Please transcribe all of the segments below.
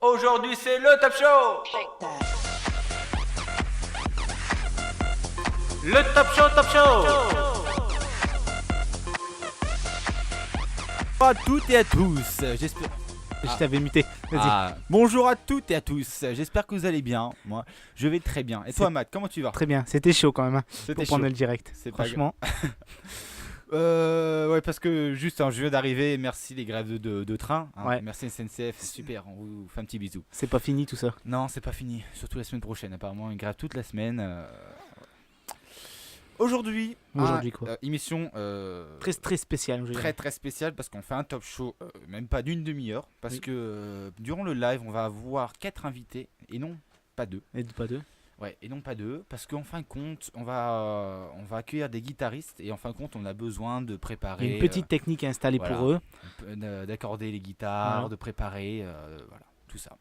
Aujourd'hui, c'est le Top Show. Le Top Show, Top Show. Bonjour à toutes et à tous, j'espère... Je t'avais muté, vas-y. Bonjour à toutes et à tous, j'espère que vous allez bien. Moi, je vais très bien. Et toi, Matt, comment tu vas? Très bien, c'était chaud quand même, C'était pour chaud. prendre le direct, C'est franchement. Ouais, parce que juste, je viens d'arriver, merci les grèves de train. Ouais. Merci SNCF, c'est super, on vous fait un petit bisou. C'est pas fini tout ça. Non, c'est pas fini, surtout la semaine prochaine, apparemment, une grève toute la semaine. Aujourd'hui, Quoi. Émission Très spéciale. très spéciale parce qu'on fait un top show, même pas d'une demi-heure, parce que durant le live, on va avoir 4 invités et non pas 2. Et pas deux. Ouais, et non pas 2, parce qu'en fin de compte, on va accueillir des guitaristes et en fin de compte, on a besoin de préparer. Une petite technique à installer pour eux. D'accorder les guitares, de préparer, voilà, tout ça.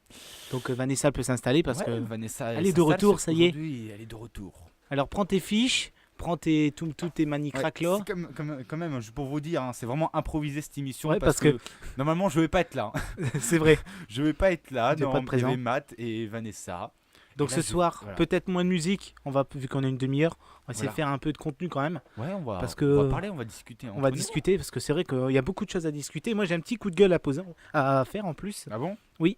Donc Vanessa peut s'installer parce que Vanessa, elle est de retour, ça y est. Elle est de retour. Alors prends tes fiches, prends tous tes manicracs là. C'est quand même, juste pour vous dire, c'est vraiment improvisé cette émission, Ouais, parce que normalement je vais pas être là. C'est vrai. Je vais pas être là, pas de présent. Il y avait Matt et Vanessa. Donc ce soir, peut-être moins de musique, vu qu'on a une demi-heure, on va essayer de faire un peu de contenu quand même. Ouais, on va parler, on va discuter. On va discuter parce que c'est vrai qu'il y a beaucoup de choses à discuter. Moi j'ai un petit coup de gueule à faire en plus. Ah bon? Oui.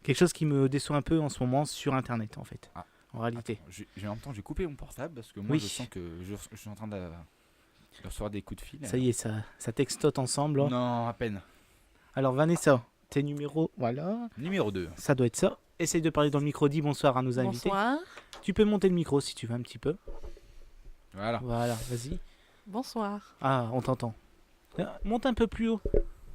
Quelque chose qui me déçoit un peu en ce moment sur internet en fait. En réalité. Attends, j'ai coupé mon portable parce que moi je sens que je suis en train de recevoir des coups de fil. Ça y est, ça textote ensemble. Non, à peine. Alors Vanessa, tes numéros, voilà. Numéro 2. Ça doit être ça. Essaye de parler dans le micro, dis bonsoir à nos invités. Bonsoir. Tu peux monter le micro si tu veux un petit peu. Voilà, vas-y. Bonsoir. Ah, on t'entend. Monte un peu plus haut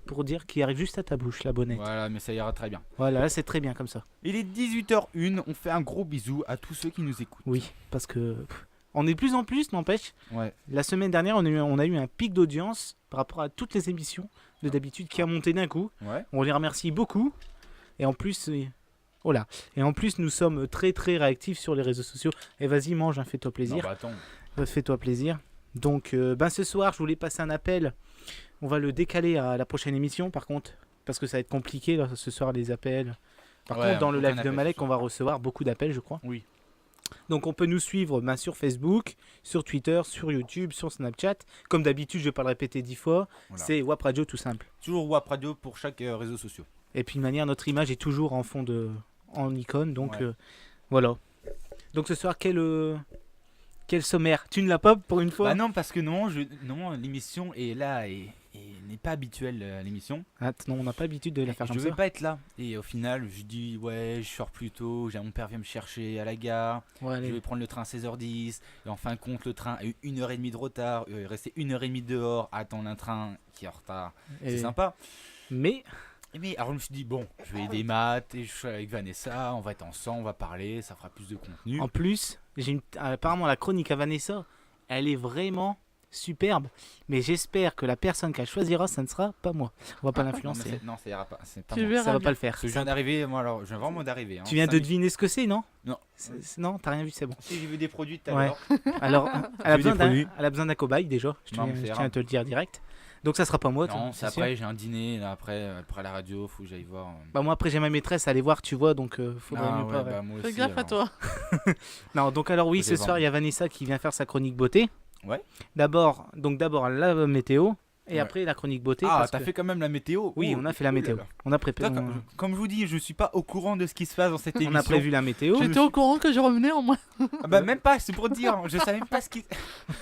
pour dire qu'il arrive juste à ta bouche, la bonnette. Voilà, mais ça ira très bien. Voilà, là c'est très bien comme ça. Il est 18h01, on fait un gros bisou à tous ceux qui nous écoutent. Oui, parce que on est de plus en plus, n'empêche. Ouais. La semaine dernière, on a eu un pic d'audience par rapport à toutes les émissions de d'habitude qui a monté d'un coup. Ouais. On les remercie beaucoup. Et en plus... Voilà. Et en plus, nous sommes très réactifs sur les réseaux sociaux. Et vas-y, mange, fais-toi plaisir. Non, bah attends. Fais-toi plaisir. Donc, ce soir, je voulais passer un appel. On va le décaler à la prochaine émission, par contre, parce que ça va être compliqué là, ce soir, les appels. Par contre, dans le live de Malek, on va recevoir beaucoup d'appels, je crois. Oui. Donc, on peut nous suivre sur Facebook, sur Twitter, sur YouTube, sur Snapchat. Comme d'habitude, je ne vais pas le répéter 10 fois. Voilà. C'est WAP Radio, tout simple. Toujours WAP Radio pour chaque réseau social. Et puis, de manière, notre image est toujours en fond en icône, donc voilà. Donc ce soir, quel sommaire? Tu ne l'as pas pour une fois? Bah non, parce que non, l'émission est là et n'est pas habituelle l'émission. Non, on n'a pas l'habitude de la faire comme ça. Je vais pas être là. Et au final, je dis je sors plus tôt, mon père vient me chercher à la gare, je vais prendre le train à 16h10. Et en fin de compte, le train a eu 1h30 de retard, il est resté 1h30 dehors à attendre un train qui est en retard. C'est sympa. Mais alors je me suis dit, je vais aider Matt et je suis avec Vanessa, on va être ensemble, on va parler, ça fera plus de contenu. En plus, apparemment la chronique à Vanessa, elle est vraiment superbe. Mais j'espère que la personne qu'elle choisira, ça ne sera pas moi. On va pas l'influencer. Non, ça ira pas. Ça va pas le faire. Je viens d'arriver, je viens vraiment d'arriver. Tu viens de deviner ce que c'est, non? Non. Non, t'as rien vu, c'est bon. Si j'ai vu des produits tout à l'heure. Alors, elle a besoin d'un cobaye déjà, je tiens à te le dire direct. Donc ça sera pas moi. Non, c'est après, j'ai un dîner, là, après la radio, faut que j'aille voir. Bah moi après j'ai ma maîtresse à aller voir, tu vois, donc faudrait mieux pas. Fais gaffe à toi. Non, donc alors oui, ce soir il y a Vanessa qui vient faire sa chronique beauté. Ouais. D'abord la météo et après la chronique beauté. Ah, t'as fait quand même la météo? Oui, on a fait la météo. On a préparé. Comme je vous dis, je suis pas au courant de ce qui se passe dans cette émission. On a prévu la météo. J'étais au courant que je revenais en moins. Bah même pas, c'est pour dire, je savais même pas ce qui...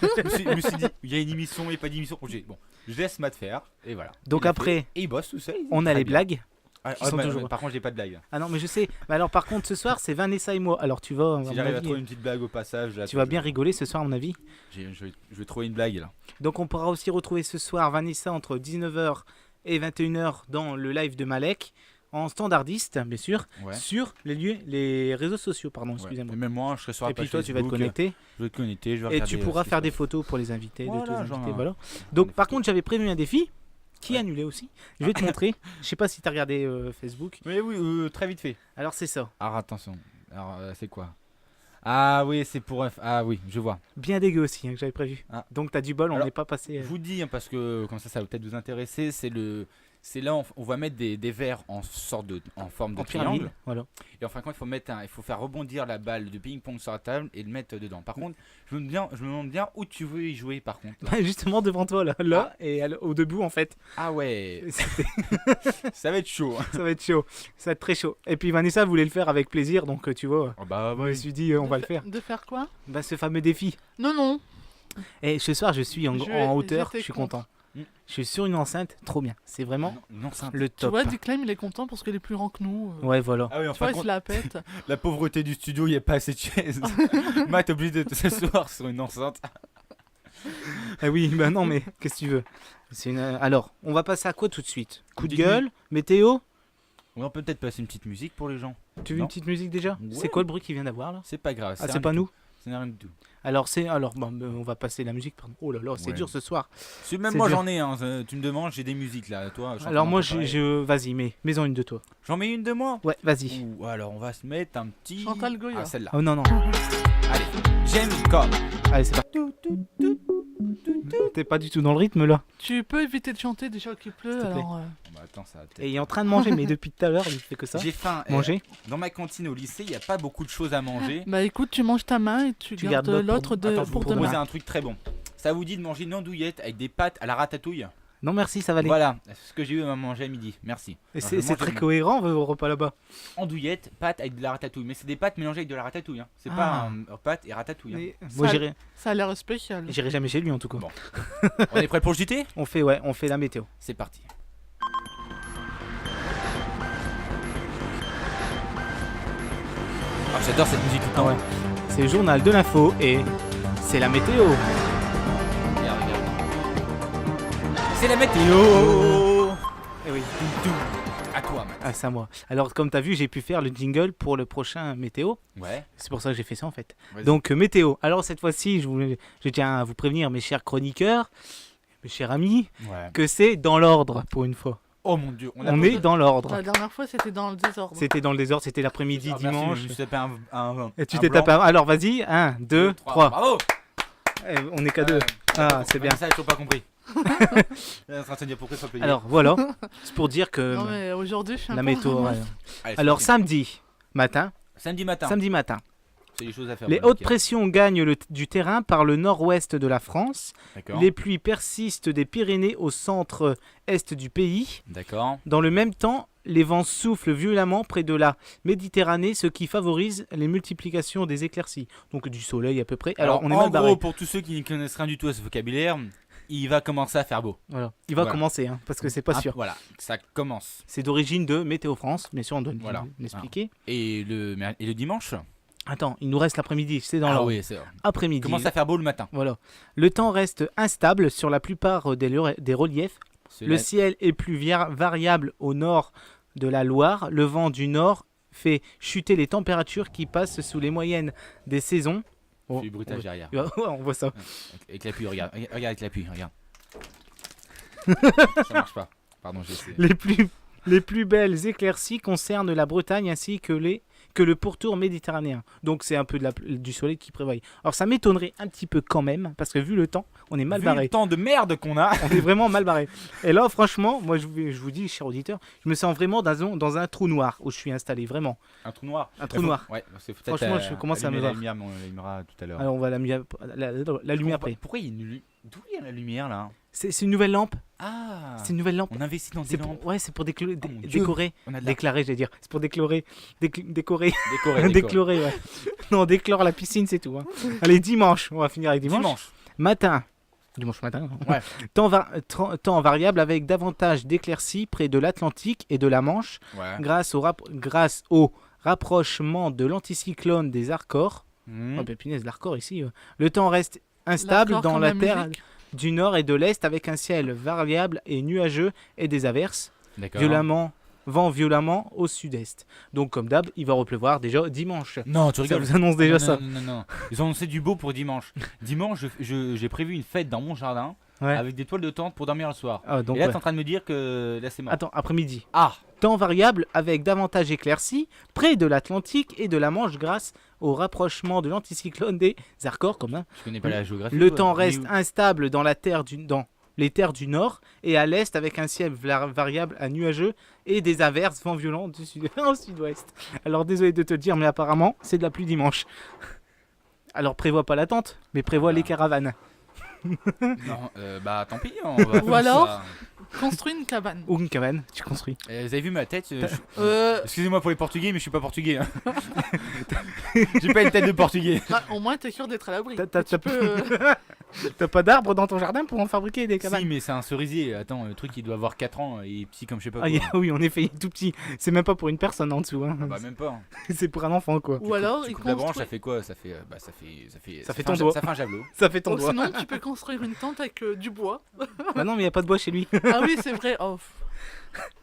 je me suis dit, il y a une émission, il n'y a pas d'émission. Bon, je laisse Matt faire, et voilà. Donc après, et il bosse tout seul. on a les blagues. Par contre, j'ai pas de blague. Ah non, mais je sais. Mais alors par contre, ce soir, c'est Vanessa et moi. Alors tu vas... Si j'arrive à trouver une petite blague au passage... Tu vas bien rigoler ce soir, à mon avis. Je vais trouver une blague, là. Donc on pourra aussi retrouver ce soir Vanessa entre 19h et 21h dans le live de Malek. En standardiste, bien sûr, sur les réseaux sociaux, excusez-moi. Et même moi, je serai sur la page Facebook. Et puis toi, tu vas te connecter. Je vais te connecter, je vais regarder. Et tu pourras faire des photos pour les invités, voilà. Donc, par contre, j'avais prévu un défi qui est annulé aussi. Je vais te montrer. Je sais pas si tu as regardé Facebook. Mais oui, très vite fait. Alors, c'est ça. Alors, attention. Alors, c'est quoi? Ah oui, c'est pour... Ah oui, je vois. Bien dégueu aussi, que j'avais prévu. Donc, tu as du bol, on n'est pas passé... Je vous dis, parce que comme ça va peut-être vous intéresser, c'est C'est là on va mettre des verres en forme de En triangle. pyramide. Voilà. Et en fin de compte, il faut faire rebondir la balle de ping-pong sur la table et le mettre dedans. Par contre, je me demande bien où tu veux y jouer par contre. là. Justement devant toi là et au debout en fait. Ah ouais, C'était- ça va être chaud. ça va être chaud, ça va être très chaud. Et puis Vanessa voulait le faire avec plaisir, donc tu vois, Oh bah je me suis dit on va le faire. De faire quoi? Bah ce fameux défi. Non. Et ce soir je suis en hauteur, je j'étais suis contre. content. Mm. Je suis sur une enceinte, trop bien. C'est vraiment Non, c'est le Tu top. vois, Declan, il est content parce qu'il est plus grand que nous. Ouais voilà. Ah oui, en Tu vois, fin de il se compte, la pète. la pauvreté du studio, il n'y a pas assez de chaises. Matt est obligé de s'asseoir sur une enceinte. Ah oui, bah non mais qu'est-ce que tu veux. Alors, on va passer à quoi tout de suite? Coup de Petite gueule, météo. On va peut-être passer une petite musique pour les gens. Tu veux Non. une petite musique déjà? Ouais. C'est quoi le bruit qu'il vient d'avoir là? C'est pas grave. Ah rien c'est du pas tout. nous? C'est rien du tout. Alors bon, on va passer la musique. Pardon. Oh là là, c'est Ouais. dur ce soir. Même C'est moi dur. j'en ai, hein. Tu me demandes, j'ai des musiques là. Toi, je suis en Alors train moi d'en préparer. vas-y, mets-en une de toi. J'en mets une de moi. Ouais, vas-y. Ouh, alors on va se mettre un petit. Chantal Goya. Ah, celle-là. Oh non non. Allez, j'aime comme. Allez, c'est parti. T'es pas du tout dans le rythme là. Tu peux éviter de chanter déjà qu'il pleut, S'il te plaît. alors... Bah, attends, ça va peut-être- Et il est en train de manger, mais depuis tout à l'heure, il fait que ça. J'ai faim. Manger. Dans ma cantine au lycée, il n'y a pas beaucoup de choses à manger. Bah écoute, tu manges ta main et tu Tu gardes gardes l'autre pour- Attends, je vais vous pour proposer demain. un truc très bon. Ça vous dit de manger une andouillette avec des pâtes à la ratatouille? Non merci, ça va aller. Voilà, c'est ce que j'ai eu à manger à midi. Merci. Et Alors, c'est je c'est mange très mon cohérent vos repas là-bas. Andouillette, pâtes avec de la ratatouille. Mais c'est des pâtes mélangées avec de la ratatouille. Hein. C'est Ah. pas un pâtes et ratatouille. Hein. Mais Ça moi a- j'irai Ça a l'air spécial. jamais chez lui en tout cas. Bon. On est prêt pour le JT? On fait la météo. C'est parti. Ah, j'adore cette musique tout le temps. Ah ouais. C'est le journal de l'info et c'est la météo. Regarde, regarde. C'est la météo. Eh oui. À toi, Matt. Ah c'est à moi. Alors comme t'as vu, j'ai pu faire le jingle pour le prochain météo. Ouais. C'est pour ça que j'ai fait ça en fait. Vas-y. Donc météo. Alors cette fois-ci, je tiens à vous prévenir mes chers chroniqueurs, mes chers amis, Ouais. que c'est dans l'ordre pour une fois. Oh mon dieu. On est dans l'ordre. La dernière fois, c'était dans le désordre. C'était dans le désordre, c'était l'après-midi, Ah, merci, dimanche. je me suis tapé un Et tu un t'es blanc. tapé un... Alors vas-y, 1, 2, 3. Bravo. On est qu'à 2. Ah, c'est bien. Ça, j'ai toujours pas compris. Elle est en train de se dire pourquoi ça peut dire. Alors voilà, c'est pour dire que Non mais aujourd'hui, je suis un la peu météo. ramasse. Allez, c'est Alors parti. samedi matin, Samedi matin. C'est des choses à faire. les bon, hautes nickel. pressions gagnent du terrain par le nord-ouest de la France. D'accord. Les pluies persistent des Pyrénées au centre-est du pays. D'accord. Dans le même temps, les vents soufflent violemment près de la Méditerranée, ce qui favorise les multiplications des éclaircies. Donc du soleil à peu près. Alors on est en mal barré. gros, pour tous ceux qui ne connaissent rien du tout à ce vocabulaire, il va commencer à faire beau. Voilà. Il va Voilà. commencer, hein, parce que c'est pas Ah, sûr. Voilà, ça commence. C'est d'origine de Météo France, bien sûr, on doit Voilà. l'expliquer. Et le dimanche? Attends, il nous reste l'après-midi, c'est dans Ah l'ordre. oui, c'est vrai. Après-midi. Il commence à faire beau le matin. Voilà. Le temps reste instable sur la plupart des reliefs. C'est Le la- ciel est plus variable au nord de la Loire. Le vent du nord fait chuter les températures qui passent sous les moyennes des saisons. Je Oh, suis bruitage ouais. derrière. Ouais, on voit ça. Avec la pluie, regarde. Regarde avec la pluie, regarde. Ça marche pas. Pardon, j'ai essayé. Les plus belles éclaircies concernent la Bretagne ainsi que le pourtour méditerranéen. Donc c'est un peu du soleil qui prévaille. Alors ça m'étonnerait un petit peu quand même, parce que vu le temps, on est mal Vu barré. le temps de merde qu'on a. On est vraiment mal barré. Et là, franchement, moi je vous dis, cher auditeur, je me sens vraiment dans un trou noir où je suis installé, vraiment. Un trou noir. Un trou noir. Ouais, c'est peut-être. Franchement, je commence à allumer me la voir. lumière, mais on l'allumera tout à l'heure. Alors on va la lumière après. Pourquoi il y a une D'où il y a la lumière là? C'est une nouvelle lampe. Ah. C'est une nouvelle lampe. On investit dans des C'est pour, lampes. ouais, c'est pour mon Dieu. décorer. On a de la... Déclarer, j'allais dire. C'est pour décorer. Décorer. décoré. Déclorer, ouais. Non, déclore la piscine, c'est tout. Hein. Allez, dimanche. On va finir avec dimanche. Dimanche. Dimanche matin. Ouais. Temps variable avec davantage d'éclaircies près de l'Atlantique et de la Manche Ouais. grâce au rapprochement de l'anticyclone des Arcors. Mmh. Oh, pépinaise, l'Arcor ici. Le temps reste instable L'accord dans comme la la terre musique. du nord et de l'est avec un ciel variable et nuageux et des averses. D'accord. Vent violemment au sud-est. Donc comme d'hab, il va repleuvoir déjà dimanche. Non, tu Ça rigoles. vous annonce déjà non, ça. Non. Ils ont annoncé du beau pour dimanche. Dimanche, j'ai prévu une fête dans mon jardin Ouais. avec des toiles de tente pour dormir le soir. Ah, donc, Et là, ouais. t'es en train de me dire que là, c'est mort. Attends, après-midi. Ah, Temps variable avec davantage éclaircies près de l'Atlantique et de la Manche grâce au rapprochement de l'anticyclone des Arcors. Comme, hein. je connais pas la géographie. Le toi. temps Mais reste où instable dans la terre du les terres du nord, et à l'est avec un ciel variable à nuageux et des averses, vent violent du sud au sud-ouest. Alors désolé de te le dire, mais apparemment c'est de la pluie dimanche. Alors prévois pas la tente, mais prévois les caravanes. Non, bah tant pis, on va Ou faire alors ça. Construis une cabane. Ou une cabane, tu construis. Vous avez vu ma tête Euh, Excusez-moi pour les portugais, mais je suis pas portugais. Hein. J'ai pas une tête de portugais. bah, au moins, t'es sûr d'être à l'abri. T'as Tu peux, t'as pas d'arbre dans ton jardin pour en fabriquer des cabanes? Si, mais c'est un cerisier. Attends, le truc il doit avoir 4 ans, il est petit comme je sais pas Ah, quoi. oui, en effet, il est tout petit. C'est même pas pour une personne en dessous. Hein. Ah bah même pas. C'est pour un enfant, quoi. Ou alors, Tu il coupes la branche, construit. ça fait quoi? Ça fait Ça fait ton doigt. Ça fait un javelot. Ça fait ton Ou doigt. sinon, tu peux construire une tente avec du bois. Bah non, mais il y a pas de bois chez lui. Ah oui, c'est vrai. Oh.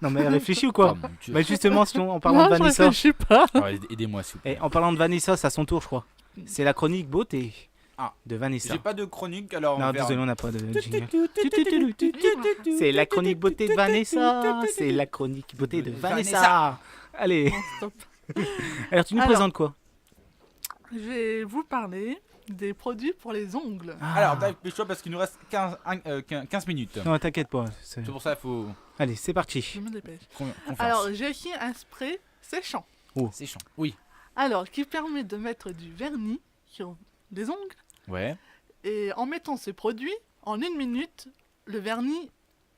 Non, mais réfléchis ou quoi? Oh, mon Dieu. Bah justement, si en parlant Non, de je Vanessa, réfléchis pas. Ouais, aidez-moi s'il vous plaît. et en parlant de Vanessa, c'est à son tour, je crois. C'est la chronique beauté Ah. de Vanessa. J'ai pas de chronique alors. Non, on verra. désolé, on n'a pas de jingle. C'est la chronique beauté de Vanessa. C'est la chronique beauté de Vanessa. Allez, Non, stop. alors tu nous Alors. présentes quoi? Je vais vous parler des produits pour les ongles. Alors, dépêche-toi parce qu'il nous reste 15 minutes. Non, t'inquiète pas. C'est pour ça qu'il faut Allez, c'est parti. Je me dépêche. confiance. Alors, j'ai ici un spray séchant. C'est chiant. Oui. Alors, qui permet de mettre du vernis sur les ongles. Ouais. Et en mettant ce produit, en 1 minute, le vernis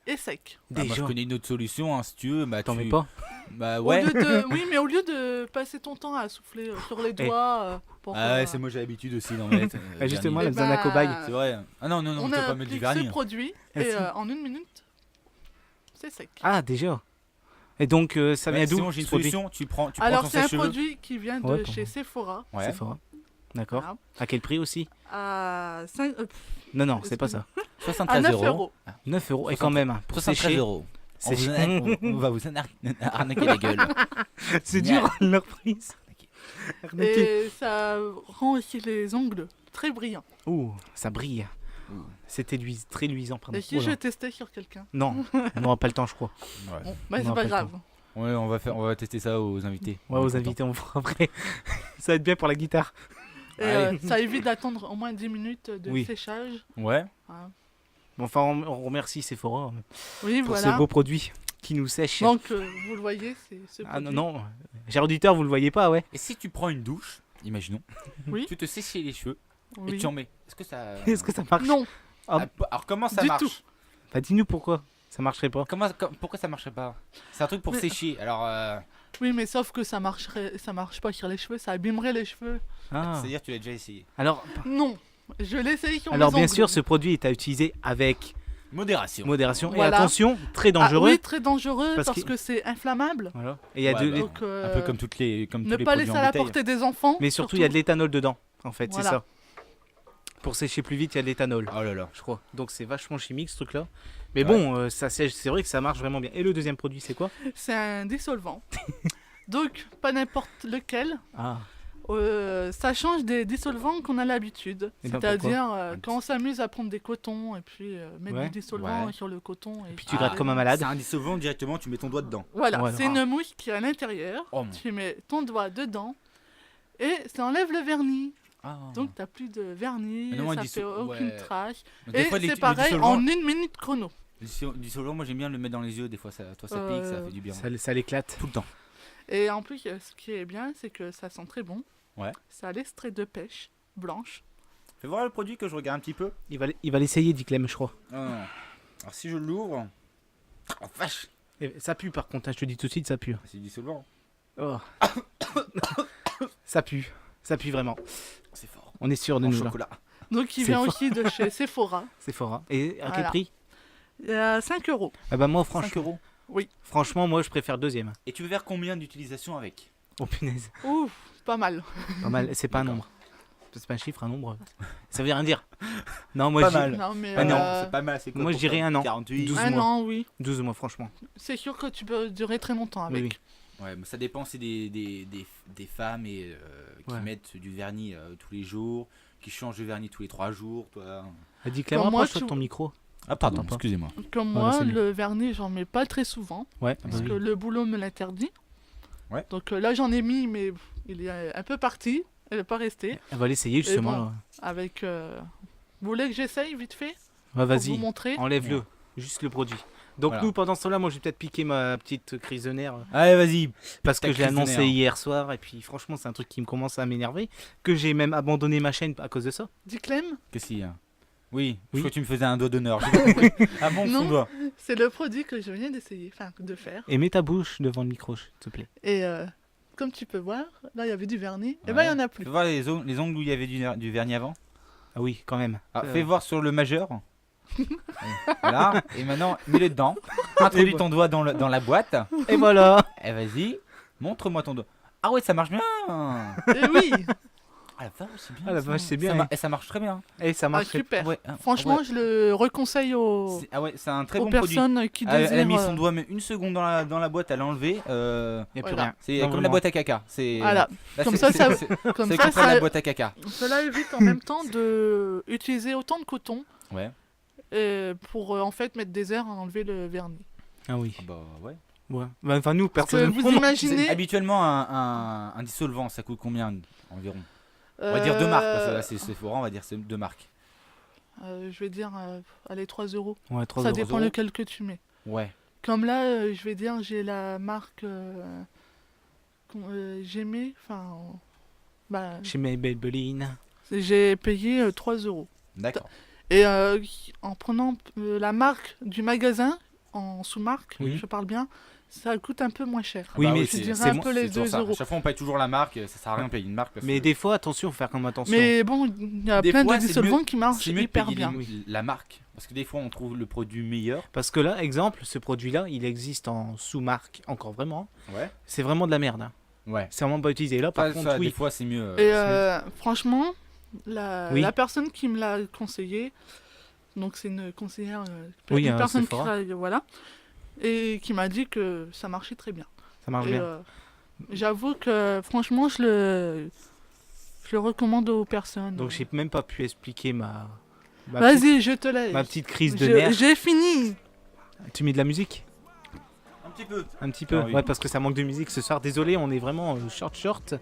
est sec. Ah, moi je Déjà, connais une autre solution, hein, si tu veux. Bah, t'en tu... mets pas? Bah Au ouais. lieu de... Oui, mais au lieu de passer ton temps à souffler sur les doigts pour Ah ouais, faire, c'est moi j'ai l'habitude aussi d'en mettre. Ah, justement, vernis. elle a besoin d'un cobaye. C'est vrai. Ah non, non, non, on tu vas a pas mettre du appliqué vernis. ce hein. produit Ah, et si. en 1 minute, c'est sec. Ah, déjà. Et donc, ça vient Ouais, d'où sinon, j'ai une ce produit? solution. Tu prends Alors, ton c'est un sèche-cheveux. produit qui vient de Ouais, pardon. chez Sephora. Ouais. C'est fort. D'accord. Voilà. À quel prix aussi? À, Non, non, c'est pas ça. 73 9 euros. euros. 9 euros. Et quand même, hein, pour 73 sécher, euros. On, sécher- on va vous arnaquer la gueule. c'est dur leur prise. Et ça rend aussi les ongles très brillants. Ouh, ça brille. Ouh. C'est très luisant, pardon. Et si Oh là. je testais sur quelqu'un? Non, on n'aura pas le temps, je crois. Ouais. Bon, bah, Non, c'est pas pas le grave. Ouais, on va tester ça aux invités. Ouais, On est aux content. invités, on fera après. Ça va être bien pour la guitare. Et Allez. ça évite d'attendre au moins 10 minutes de Oui. séchage. Ouais. Voilà. Bon, enfin, on remercie Sephora Oui, pour voilà. ce beau produit qui nous sèche. Donc, vous le voyez, c'est ce Ah non, produit. non. Cher auditeur, vous le voyez pas, ouais. Et si tu prends une douche, imaginons, Oui. tu te séches les cheveux et Oui. tu en mets. Est-ce que ça. Est-ce que ça marche? Non, Ah, Alors comment ça du marche tout. Bah, dis-nous pourquoi ça marcherait pas. Pourquoi ça marcherait pas? C'est un truc pour Mais- sécher. Alors, oui, mais sauf que ça marche pas sur les cheveux, ça abîmerait les cheveux. Ah. c'est-à-dire tu l'as déjà essayé. Alors, Non, je l'ai essayé sur alors mes bien ongles. sûr, ce produit est à utiliser avec Modération. modération. Voilà. Et attention, très Ah, dangereux. oui, très dangereux Parce parce, que- que c'est inflammable. Voilà. Et il y a Ouais, de bah, Donc, Un peu comme toutes les comme ne tous les pas produits laisser en à la bouteille. portée des enfants. Mais surtout, il y a de l'éthanol dedans, en fait, c'est Voilà. ça. Pour sécher plus vite, il y a de l'éthanol, Oh là là. je crois. Donc c'est vachement chimique ce truc-là. Mais Ouais. bon, ça sèche, c'est vrai que ça marche vraiment bien. Et le deuxième produit, c'est quoi? C'est un dissolvant. Donc, pas n'importe lequel. Ah, Ça change des dissolvants qu'on a l'habitude. Eh ben, C'est-à-dire pourquoi quand on s'amuse à prendre des cotons et puis mettre Ouais. du dissolvant Ouais. sur le coton. Et puis tu grattes comme un malade. C'est un dissolvant directement, tu mets ton doigt dedans. Voilà, Ouais. c'est une mousse qui est à l'intérieur. Oh mon. Tu mets ton doigt dedans et ça enlève le vernis. Ah. Donc t'as plus de vernis, Mais non, moi, ça le fait aucune ouais. trace. Donc, des Et fois, c'est le pareil dissolvant- en 1 minute chrono. le dissolvant, moi j'aime bien le mettre dans les yeux. Des fois, ça pique, ça Euh, fait du bien. ça l'éclate. Tout le temps. Et en plus, ce qui est bien, c'est que ça sent très bon. Ouais. Ça a l'extrait de pêche blanche. Fais voir le produit que je regarde un petit peu. Il va l'essayer, dit Clem, je crois. Non, non. Alors si je l'ouvre. Oh vache. Et ça pue par contre, hein, je te dis tout de suite, ça pue. C'est du dissolvant. Oh. Ça pue. Ça pue vraiment. C'est fort. On est sûr de En nous là. chocolat. Donc il C'est vient fort. aussi de chez Sephora. C'est fort. Hein. Et à quel Voilà. prix? Il y a 5 euros. Ah bah moi 5 franchement, euros. franchement moi je préfère le deuxième. Et tu veux faire combien d'utilisations avec? Oh punaise. Ouf, pas mal. Pas mal. C'est pas un D'accord. nombre. C'est pas un chiffre, un nombre. Ça veut rien dire. Non, moi Pas je dis mal. Non, mais Ah non, euh, C'est pas mal, c'est quoi moi, pour je dirais toi? un an. 48. 12 un mois. an, oui. 12 mois franchement. C'est sûr que tu peux durer très longtemps avec. Oui, Ouais, mais ça dépend, c'est des femmes et, qui Ouais. mettent du vernis tous les jours, qui changent de vernis tous les 3 jours. Toi. Elle dit Clément, Comme moi, approche-toi de tu- ton micro. Ah pardon, T'entends pas. excusez-moi. Comme Voilà, moi, c'est mieux. le vernis, j'en mets pas très souvent. Ouais, Parce bah que oui. le boulot me l'interdit. Ouais. Donc là, j'en ai mis, mais il est un peu parti. Elle n'est pas restée. Elle va l'essayer justement. bon. là. Avec. Vous voulez que j'essaye vite fait? Ouais, pour vas-y, vous montrer. enlève-le. Juste le produit. Donc Voilà. nous, pendant ce temps-là, moi, je vais peut-être piquer ma petite crise de nerfs. Allez, vas-y. Parce que Ta je l'ai crise de annoncé nerfs. hier soir. Et puis franchement, c'est un truc qui me commence à m'énerver. Que j'ai même abandonné ma chaîne à cause de ça. Dis Clem, Qu'est-ce qu'il y a? Oui, je Oui. crois que tu me faisais un doigt d'honneur. J'ai pas compris. Ah bon, Non. son doigt. c'est le produit que je viens d'essayer, enfin de faire. Et mets ta bouche devant le micro, s'il te plaît. Et comme tu peux voir, là il y avait du vernis, et ben Ouais. il y en a plus. Tu vois les ongles où il y avait du vernis avant? Ah oui, quand même. Ah, fais voir sur le majeur. Voilà, et maintenant mets-le dedans. Introduis ton doigt dans la boîte. Et voilà. Et vas-y, montre-moi ton doigt. Ah ouais, ça marche bien. Et oui, Ah la vache, c'est bien. Ah la ça. vache, c'est bien, Ça, hein. et ça marche très bien. Et ça ah, marche. super. Ouais, hein, Franchement, ouais. je le reconseille aux, Ah ouais, c'est un très aux bon produit. personnes qui Elle désirent. a mis son doigt mais une seconde dans la boîte, elle l'a enlevé. Il n'y a plus Voilà. rien. C'est Non, comme vraiment. la boîte à caca. C'est Voilà, là, Comme c'est- ça, c'est- comme c'est ça, comme la ça, boîte à caca. cela évite en même temps de utiliser autant de coton Ouais. pour en fait mettre des heures à enlever le vernis. Ah oui. Ah bah ouais. Ouais. Bah, enfin, nous, Parce que personnellement. vous imaginez, Habituellement, un dissolvant, ça coûte combien environ? On va dire deux marques, parce que là c'est fort, on va dire c'est deux marques. je vais dire, allez, 3 euros. Ouais, 3 Ça euros. dépend lequel que tu mets. Ouais. Comme là, je vais dire, j'ai la marque J'aimais, enfin, bah, Chez Maybelline. j'ai payé 3 euros. D'accord. Et en prenant la marque du magasin, en sous-marque, Oui. je parle bien, ça coûte un peu moins cher. Oui, Bah mais je dirais c'est un bon, peu les C'est toujours 2 ça. euros. À chaque fois on paye toujours la marque, ça sert à rien de payer une marque. Parce Mais que des fois, attention, faut faire comme attention. Mais bon, il y a Des plein fois, de c'est dissolvants mieux- qui marchent c'est mieux de hyper payer bien. la marque. Parce que des fois on trouve le produit meilleur. Parce que là, exemple, ce produit-là, il existe en sous-marque, encore vraiment. Ouais. C'est vraiment de la merde. Hein. Ouais. C'est vraiment pas utilisé. Là, par Ça, contre, ça, oui. des fois c'est mieux. Et franchement, la Oui. personne qui me l'a conseillé, donc c'est une conseillère, Oui, une personne qui Sephora. travaille, voilà, et qui m'a dit que ça marchait très bien. Ça marche Et, bien. j'avoue que franchement, je le recommande aux personnes. Donc, j'ai même pas pu expliquer ma petite, Vas-y, je te laisse. ma petite crise de nerfs. J'ai fini. Tu mets de la musique? Un petit peu. Un petit peu. Ah oui. Ouais, parce que ça manque de musique ce soir. Désolé, on est vraiment short.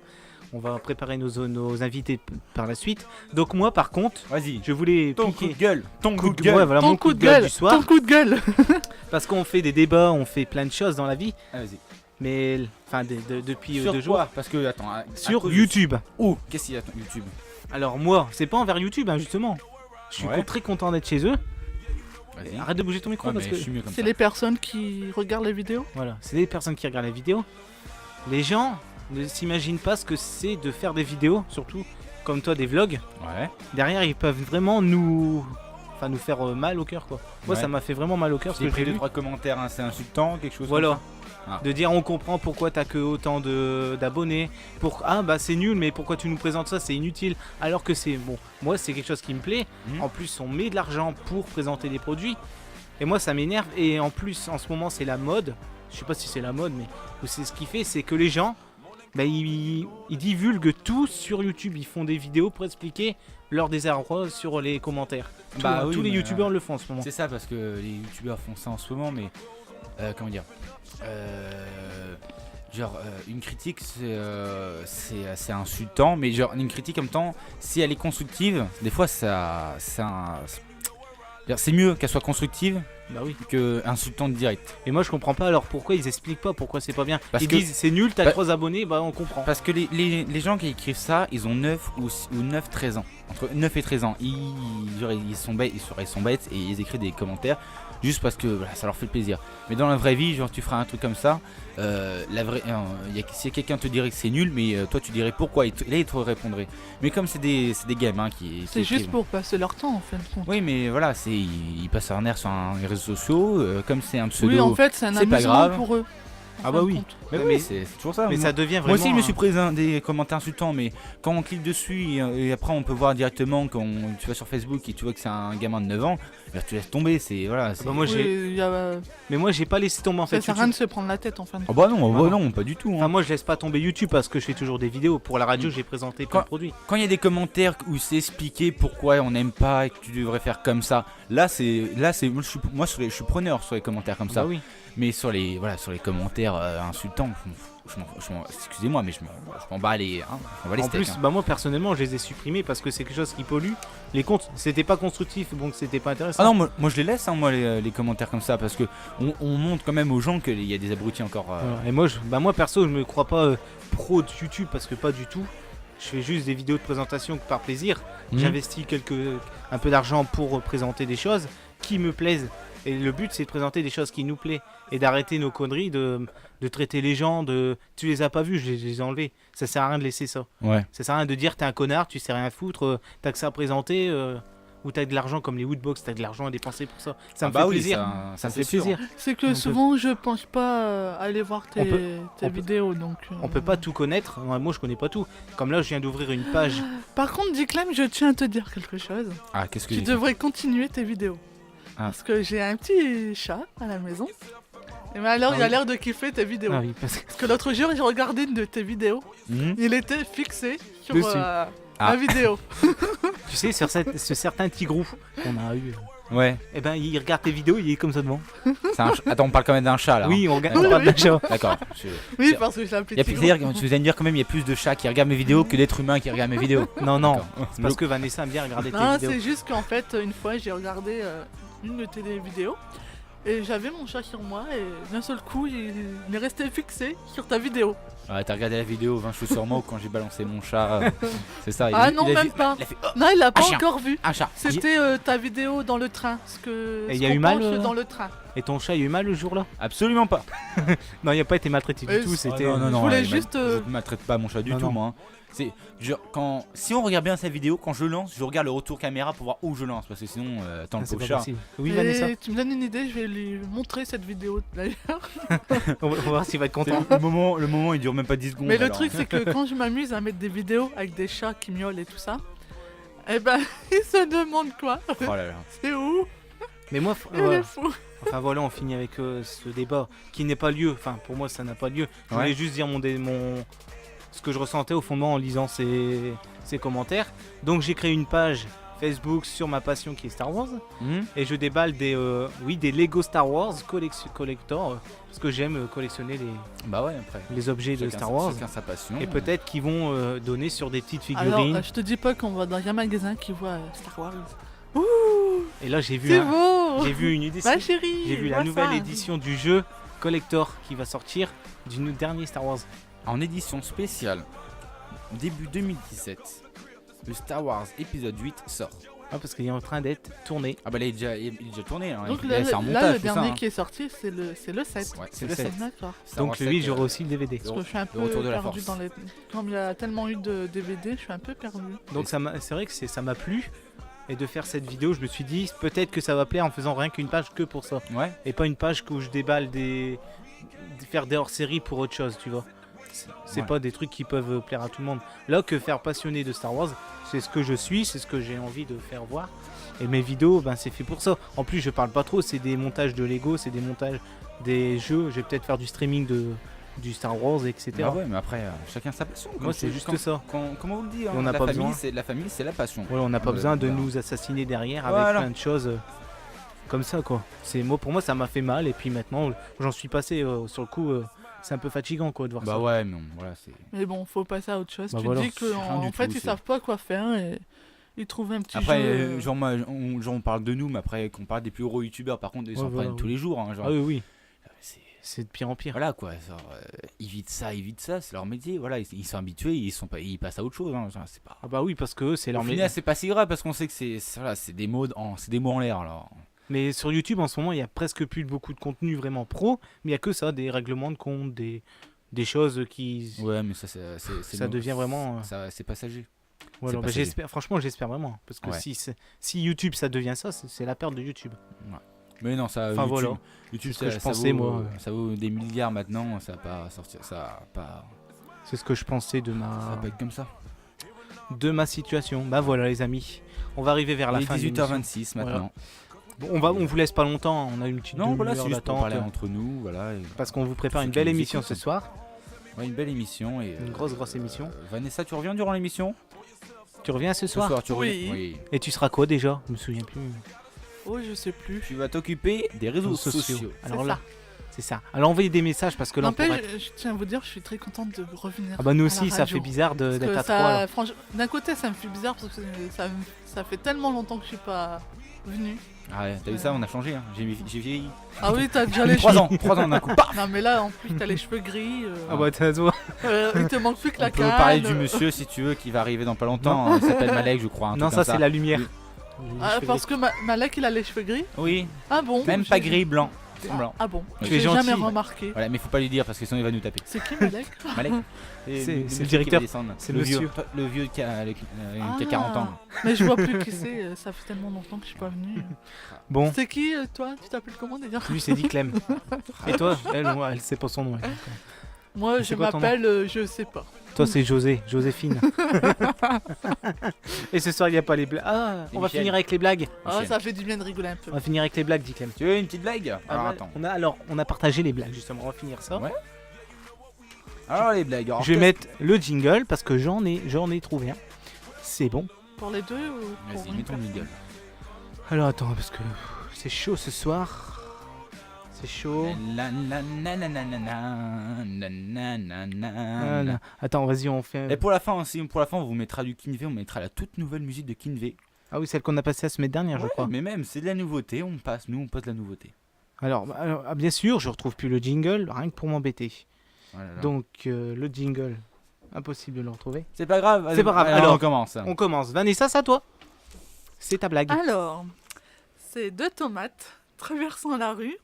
On va préparer nos invités par la suite. Donc, moi, par contre, Vas-y. je voulais Ton piquer. coup de gueule. Ton Coup coup de de gueule. ouais, voilà, Ton mon coup de gueule du soir. Ton coup de gueule. Parce qu'on fait des débats, on fait plein de choses dans la vie. Ah, vas-y. Mais enfin, depuis Sur 2 quoi jours. Parce que attends. à Sur cause de- YouTube. Oh, qu'est-ce qu'il y a sur YouTube? Alors moi, c'est pas envers YouTube, hein, justement. Je suis Ouais. très content d'être chez eux. Vas-y. Arrête de bouger ton micro Ouais, parce mais que je suis mieux comme C'est ça. les personnes qui regardent les vidéos. voilà, c'est des personnes qui regardent la vidéo. Les gens ne s'imaginent pas ce que c'est de faire des vidéos, surtout comme toi des vlogs. Ouais. Derrière, ils peuvent vraiment nous faire mal au cœur quoi. Moi, Ouais. ça m'a fait vraiment mal au cœur ce J'ai que j'ai pris lu. 2-3 commentaires, c'est insultant, quelque chose. Voilà. Comme ça. Ah. De dire on comprend pourquoi t'as que autant d'abonnés. Ah bah c'est nul, mais pourquoi tu nous présentes ça, c'est inutile. Alors que c'est bon, moi c'est quelque chose qui me plaît. Mhm. En plus on met de l'argent pour présenter des produits. Et moi ça m'énerve. Et en plus en ce moment c'est la mode. Je sais pas si c'est la mode, mais c'est ce qui fait, c'est que les gens, bah, ils divulguent tout sur YouTube. Ils font des vidéos pour expliquer leur désarroi sur les commentaires. Bah oui, tous les mais, youtubeurs le font en ce moment. C'est ça, parce que les youtubeurs font ça en ce moment, mais comment dire, une critique c'est assez insultant, mais genre une critique en même temps, si elle est constructive, des fois c'est mieux qu'elle soit constructive Bah oui. que insultante direct. Et moi je comprends pas alors pourquoi ils expliquent pas pourquoi c'est pas bien. Parce Ils que- disent c'est nul, t'as Bah- 3 abonnés, bah on comprend. Parce que les gens qui écrivent ça, ils ont 9 ou 9-13 ans. Entre 9 et 13 ans, ils sont bêtes et ils écrivent des commentaires juste parce que voilà, ça leur fait plaisir. Mais dans la vraie vie, genre tu feras un truc comme ça, si quelqu'un te dirait que c'est nul, mais toi tu dirais pourquoi, là il te répondrait. Mais comme c'est des gamins qui C'est juste écrivent- pour passer leur temps en fin de compte. Oui, mais voilà, ils passent un air sur les réseaux sociaux, comme c'est un pseudo. Oui, en fait, c'est un c'est pas amusement grave. pour eux. en Ah fin bah de oui. compte. Mais Mais- oui, c'est toujours ça. Mais Moi- ça devient vraiment. Moi aussi, je me suis pris des commentaires insultants, mais quand on clique dessus et après on peut voir directement quand tu vas sur Facebook et tu vois que c'est un gamin de 9 ans, bah, tu laisses tomber. C'est voilà. c'est- Bah, moi, j'ai- Oui, il y a- Mais moi j'ai pas laissé tomber en ça fait sert à rien YouTube. de se prendre la tête en fin de Oh compte. bah non, Ah non, pas du tout. hein. Enfin, moi je laisse pas tomber YouTube parce que je fais toujours des vidéos. Pour la radio, Mm. j'ai présenté plein de produits. Quand il y a des commentaires où c'est expliqué pourquoi on n'aime pas et que tu devrais faire comme ça, là c'est moi je suis preneur sur les commentaires comme ça. Bah oui. Mais sur les commentaires insultants, excusez-moi, mais je m'en bats les, je m'en bats les En steaks. plus, bah moi personnellement, je les ai supprimés parce que c'est quelque chose qui pollue. Les comptes, c'était pas constructif, donc c'était pas intéressant. Ah non, moi je les laisse, moi les commentaires comme ça, parce que on montre quand même aux gens qu'il y a des abrutis encore. Voilà. Et moi perso, je me crois pas pro de YouTube parce que pas du tout. Je fais juste des vidéos de présentation par plaisir. J'investis un peu d'argent pour présenter des choses qui me plaisent. Et le but, c'est de présenter des choses qui nous plaisent et d'arrêter nos conneries, de traiter les gens tu les as pas vus, je les ai enlevés. Ça sert à rien de laisser ça. Ouais. Ça sert à rien de dire t'es un connard, tu sais rien foutre, t'as que ça à présenter, ou t'as de l'argent comme les Woodbox, t'as de l'argent à dépenser pour ça. Ça me fait plaisir. Ça me fait plaisir. C'est que souvent je pense pas aller voir tes vidéos, donc... On peut pas tout connaître, moi je connais pas tout. Comme là, je viens d'ouvrir une page. Par contre, Diclem, je tiens à te dire quelque chose. Ah, qu'est-ce que Tu devrais continuer tes vidéos. Ah. Parce que j'ai un petit chat à la maison. Et mais alors, il a l'air de kiffer tes vidéos. Ah oui, parce que... Parce que l'autre jour, j'ai regardé une de tes vidéos. Il était fixé sur Dessus. la vidéo. Tu sais, sur ce certain tigrou qu'on a eu, Ouais. eh ben il regarde tes vidéos, il est comme ça devant. Attends, on parle quand même d'un chat là. Oui, on D'accord. regarde d'un chat. D'accord. Oui, parce que j'ai un Il y a petit c'est-à-dire que tu allez me dire quand même il y a plus de chats qui regardent mes vidéos que d'êtres humains qui regardent mes vidéos. Non, non, D'accord. c'est parce que Vanessa aime bien regarder tes Non, vidéos. c'est juste qu'en fait, une fois, j'ai regardé une de tes vidéos. Et j'avais mon chat sur moi et d'un seul coup, il est resté fixé sur ta vidéo. Ouais, t'as regardé la vidéo 20 cheveux sur moi quand j'ai balancé mon chat. C'est ça. Ah non, même pas. Il a fait oh, Non, il l'a pas chien. encore vu. un chat. C'était ta vidéo dans le train. Et il y a eu mal, dans le train. Et ton chat, il y a eu mal le jour-là? Absolument pas. Non, il a pas été maltraité du Et tout, c'est- c'était... non, je voulais il juste, je maltraite pas mon chat du non, tout, non. moi. Hein. C'est si on regarde bien sa vidéo, quand je lance, je regarde le retour caméra pour voir où je lance, parce que sinon, attends, Ah, le c'est pauvre pas chat. possible. Oui, Vanessa, Et tu me donnes une idée, je vais lui montrer cette vidéo d'ailleurs. on va voir s'il va être content. Le moment, il dure même pas 10 secondes. Mais le alors. truc, c'est que quand je m'amuse à mettre des vidéos avec des chats qui miaulent et tout ça, eh ben, il se demande quoi. Oh là là. C'est où Mais moi, Il voilà. est fou. Enfin voilà, on finit avec ce débat qui n'est pas lieu. Enfin, pour moi, ça n'a pas lieu. Je Ouais. voulais juste dire ce que je ressentais au fond de moi en lisant ces commentaires. Donc j'ai créé une page Facebook sur ma passion qui est Star Wars. Et je déballe des Lego Star Wars collector. Parce que j'aime collectionner Bah ouais, après. les objets de Chacun Star Wars. Chacun sa passion. Et peut-être qu'ils vont donner sur des petites Alors, figurines. je te dis pas qu'on va dans un magasin qui voit Star Wars. Ouh, Et là j'ai vu, c'est beau. j'ai vu une édition. Ma chérie, J'ai vu la vois nouvelle ça. édition du jeu collector qui va sortir du dernier Star Wars. En édition spéciale, début 2017, le Star Wars épisode 8 sort. Ah, parce qu'il est en train d'être tourné. Ah bah là, il est déjà tourné. Hein. Donc Là, c'est un là, montage, le tout ça, dernier hein. qui est sorti, c'est le 7. Ouais, c'est le le 7. D'accord. Star Donc Wars lui, 7, j'aurai aussi le DVD. Parce que je suis un peu retour de la perdu force. dans les... Comme il y a tellement eu de DVD, je suis un peu perdu. Donc c'est vrai que ça m'a plu. Et de faire cette vidéo, je me suis dit peut-être que ça va plaire en faisant rien qu'une page que pour ça. Ouais. Et pas une page où je déballe faire des hors-séries pour autre chose, tu vois. C'est Ouais. pas des trucs qui peuvent plaire à tout le monde. Là, que faire passionné de Star Wars, c'est ce que je suis, c'est ce que j'ai envie de faire voir. Et mes vidéos, ben, c'est fait pour ça. En plus, je parle pas trop, c'est des montages de Lego, c'est des montages des jeux. Je vais peut-être faire du streaming du Star Wars, etc. Ah ouais, mais après, chacun sa passion. Moi, c'est juste ça. Comment on le dit hein, on n'a pas besoin. La famille, c'est la passion. Voilà, on n'a pas Ouais, besoin de voilà. nous assassiner derrière avec Voilà. plein de choses comme ça, quoi. Pour moi, ça m'a fait mal. Et puis maintenant, j'en suis passé sur le coup. C'est un peu fatigant, quoi, de voir Bah ça. ouais, mais voilà, c'est. Mais bon, faut passer à autre chose. Bah tu voilà. te dis C'est rien qu'en du fait, tout, ils c'est- savent pas quoi faire et ils trouvent un petit Après, jeu. genre, on parle de nous, mais après, qu'on parle des plus gros youtubeurs, par contre, ils Ouais, s'en voilà, prennent tous les jours. Hein, genre, Ah oui, oui. c'est- C'est de pire en pire. Voilà quoi, genre, ils vident ça, c'est leur métier. Voilà, ils sont habitués, ils passent à autre chose. Hein, genre, c'est pas. Ah bah oui, parce que eux, c'est Au leur final, métier. c'est pas si grave parce qu'on sait que c'est des mots en l'air. Alors. Mais sur YouTube, en ce moment, il y a presque plus beaucoup de contenu vraiment pro. Mais il y a que ça, des règlements de compte, des choses qui... Ouais, mais ça Ça devient vraiment, c'est passager. Voilà, c'est bah, passager. franchement, j'espère vraiment. Parce que Ouais. si YouTube, ça devient ça, c'est la perte de YouTube. Mais non, ça. Enfin, YouTube, voilà. YouTube, C'est ce que ça, je ça pensais, vaut, moi. ça vaut des milliards maintenant. Ça va pas sortir. Ça va pas. C'est ce que je pensais Ça va pas être comme ça. de ma situation. Bah voilà, les amis. On va arriver vers la Il est fin de l'émission. 18h26 maintenant. Bon, on vous laisse pas longtemps. On a une petite Non, voilà, demi-heure c'est juste pour d'attente. parler entre nous. Voilà. Parce qu'on vous prépare Ceux une qui belle nous émission écoutent. ce soir. Ouais, une belle émission. Et, Une grosse émission. Vanessa, tu reviens durant l'émission? Tu reviens ce Ce soir, tu Oui. reviens. Oui. Et tu seras quoi déjà? Je me souviens plus. Oh, je sais plus. Tu vas t'occuper des réseaux sociaux. Alors C'est là, C'est ça. Alors envoyez des messages parce que là on N'empêche, pourrait... je tiens à vous dire, je suis très contente de revenir. Ah bah nous à aussi la ça radio. fait bizarre Parce d'être que à 3 là. franchement, d'un côté, ça me fait bizarre parce que ça fait tellement longtemps que je suis pas venue. Ah ouais, t'as vu ça, on a changé, hein. J'ai vieilli. Ah oui, t'as déjà les 3 cheveux. ans, 3 ans d'un coup. Paf. Non, mais là, en plus, t'as les cheveux gris. Ah bah t'as toi. Il te manque plus que la On peut canne. parler du monsieur si tu veux qui va arriver dans pas longtemps. Il s'appelle Malek, je crois. un Non truc ça comme c'est la lumière. Ah, parce que Malek, il a les cheveux gris. Oui, Ah bon même pas gris, blanc. Blanc. Ah bon Tu es J'ai jamais gentil. remarqué. Voilà, mais faut pas lui dire parce que sinon il va nous taper. C'est qui Malek Malek C'est le monsieur qui directeur. va descendre. C'est le le vieux. monsieur. Le vieux qui a 40 ans. Mais je vois plus qui c'est, ça fait tellement longtemps que je suis pas venue. Bon, C'est qui toi? Tu t'appelles comment d'ailleurs? lui c'est dit Clem. Et toi elle sait pas son nom. elle. Moi C'est je quoi ton m'appelle, je sais pas. Toi c'est Joséphine. Et ce soir il y a pas les blagues. Ah, Et on va Michel. finir avec les blagues. Ah, Michel. ça fait du bien de rigoler un peu. On va finir avec les blagues, dit Clem. Tu veux une petite blague? Ah Alors bah, attends. on a partagé les blagues justement, on va finir ça. Ouais. Alors les blagues. Alors, Je vais mettre le jingle parce que j'en ai trouvé un. C'est bon. Pour les deux ou pour Vas-y, une mets ton jingle. Alors attends parce que c'est chaud ce soir. C'est chaud. La, la, na, na, na, na, na, na, na, na, na. Voilà. Attends, vas-y, on fait. Et pour la fin aussi, on vous mettra du Kinvé, on mettra la toute nouvelle musique de Kinvé. Ah oui, celle qu'on a passée la semaine dernière, je Ouais, crois. mais même, c'est de la nouveauté, on passe la nouveauté. Alors, bien sûr, je retrouve plus le jingle, rien que pour m'embêter. Voilà. Donc, le jingle, impossible de le retrouver. C'est pas grave, C'est pas grave, alors alors, on commence. On commence. Vanessa, c'est à toi. C'est ta blague. Alors, c'est deux tomates traversant la rue.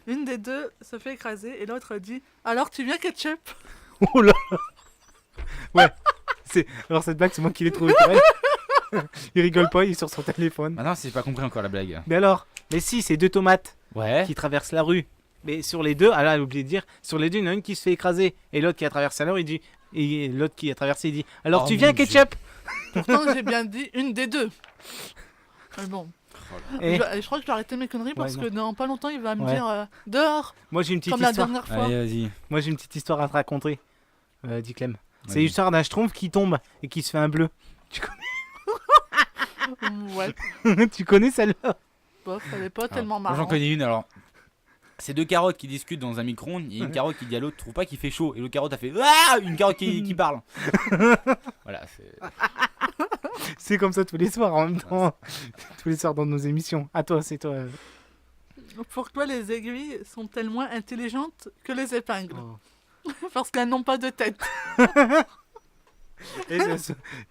Une des deux se fait écraser et l'autre dit alors tu viens ketchup? Oh là là. Ouais. Alors, cette blague, c'est moi qui l'ai trouvée pour elle. Il rigole pas, il est sur son téléphone. Maintenant, c'est pas compris encore la blague. Mais alors? Mais si, c'est deux tomates Ouais. qui traversent la rue. Mais sur les deux, elle a oublié de dire, sur les deux, il y en a une qui se fait écraser. Et l'autre qui a traversé la rue, il dit. Et l'autre qui a traversé, il dit alors Oh tu viens mon Dieu. ketchup? Pourtant j'ai bien dit une des deux. Mais bon, Et je crois que je vais arrêter mes conneries parce non. que dans pas longtemps il va me Ouais. dire dehors moi j'ai une petite comme la histoire. dernière fois. Allez, vas-y. Moi j'ai une petite histoire à te raconter, dit Clem. C'est Vas-y. l'histoire d'un schtroumpf qui tombe et qui se fait un bleu. Ouais, Tu connais celle-là? bof, elle est pas Alors, tellement moi, j'en marrante. connais une alors. C'est deux carottes qui discutent dans un micro-ondes. Il y a une carotte qui dit à l'autre, trouve pas qu'il fait chaud. Et l'autre carotte a fait ah, une carotte qui parle. Voilà, c'est. C'est comme ça tous les soirs en même temps. Tous les soirs dans nos émissions. À toi, c'est toi. Pourquoi les aiguilles sont-elles moins intelligentes que les épingles? Oh. Parce qu'elles n'ont pas de tête. Et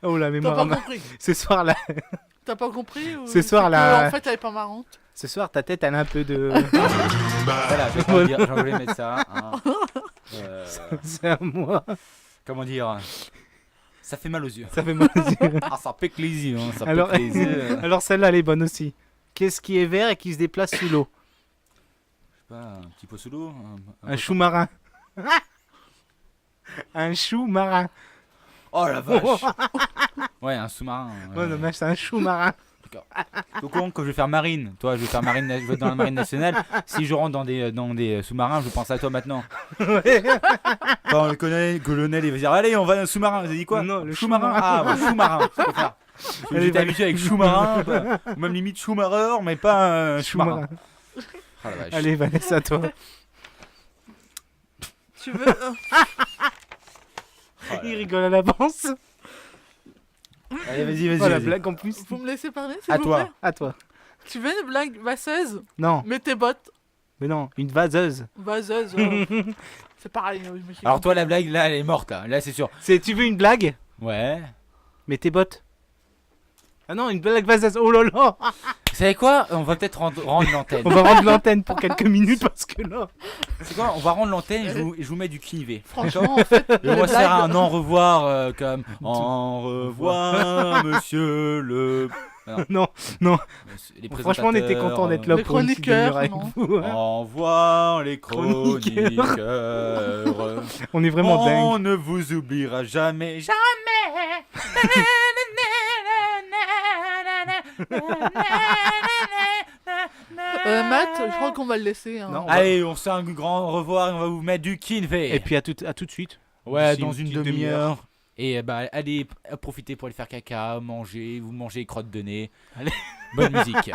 oh la T'as mémoire. pas compris? Ce soir là, T'as pas compris ou Ce soir, c'est que, là- en fait elle est pas marrante. ce soir ta tête elle a un peu de. Voilà, je vais dire, j'en voulais mettre ça. Hein. C'est à moi. Comment dire? Ça fait mal aux yeux. Ça fait mal aux yeux. Ah, ça pique les yeux. Hein, ça Alors, pique les yeux. alors celle-là elle est bonne aussi. Qu'est-ce qui est vert et qui se déplace sous l'eau? Je sais pas, un petit peu sous l'eau. Un chou marin. Un chou marin. Oh la vache. Ouais, un sous-marin. Ouais, non, mais c'est un chou marin. Au courant que je vais faire marine. Toi, je vais faire marine, je vais être dans la marine nationale. Si je rentre dans des sous-marins, je pense à toi maintenant. Quand le colonel il va dire allez, on va dans le sous-marin. Vous avez dit quoi? Non, le sous-marin. sous-marin. Ah, ouais, sous-marin. je préfère. Allez, J'étais va- habitué avec sous-marin, ou même limite sous-mareur, mais pas Chou sous-marin. marin. Oh la vache. Allez, Vanessa, toi. Tu veux Oh là Il là. rigole à l'avance. Allez, vas-y. Oh la blague en plus. vous me laissez parler s'il À vous toi. plaît? À toi. Tu veux une blague vasseuse? Non, Mets tes bottes. mais non, une vaseuse. Vaseuse. C'est pareil. je me suis Alors toi, compris. la blague là, elle est morte là. Là, c'est sûr. Tu veux une blague? Ouais. Mets tes bottes. Ah non, une blague vaseuse. Oh là là. Vous savez quoi? On va peut-être rendre l'antenne. On va rendre l'antenne pour quelques minutes parce que là. C'est quoi? On va rendre l'antenne et je vous mets du Kinvé. Franchement, en fait, Et on les va se faire blagues- un au revoir comme au revoir monsieur le. Non, non. Les Franchement, on était content d'être là Les pour une petite chroniqueurs, demi-heure avec non. vous. hein. Au revoir les Chroniqueurs. chroniqueurs. On est vraiment dingue. On ne vous oubliera jamais. Matt, je crois qu'on va le laisser. Hein. Non. Allez, on se fait un grand au revoir et on va vous mettre du Kinvé. Et puis à tout de suite. Ouais, d'ici dans une une petite demi-heure. Et bah, allez profitez pour aller faire caca, manger, vous mangez les crottes de nez. Allez. Bonne musique.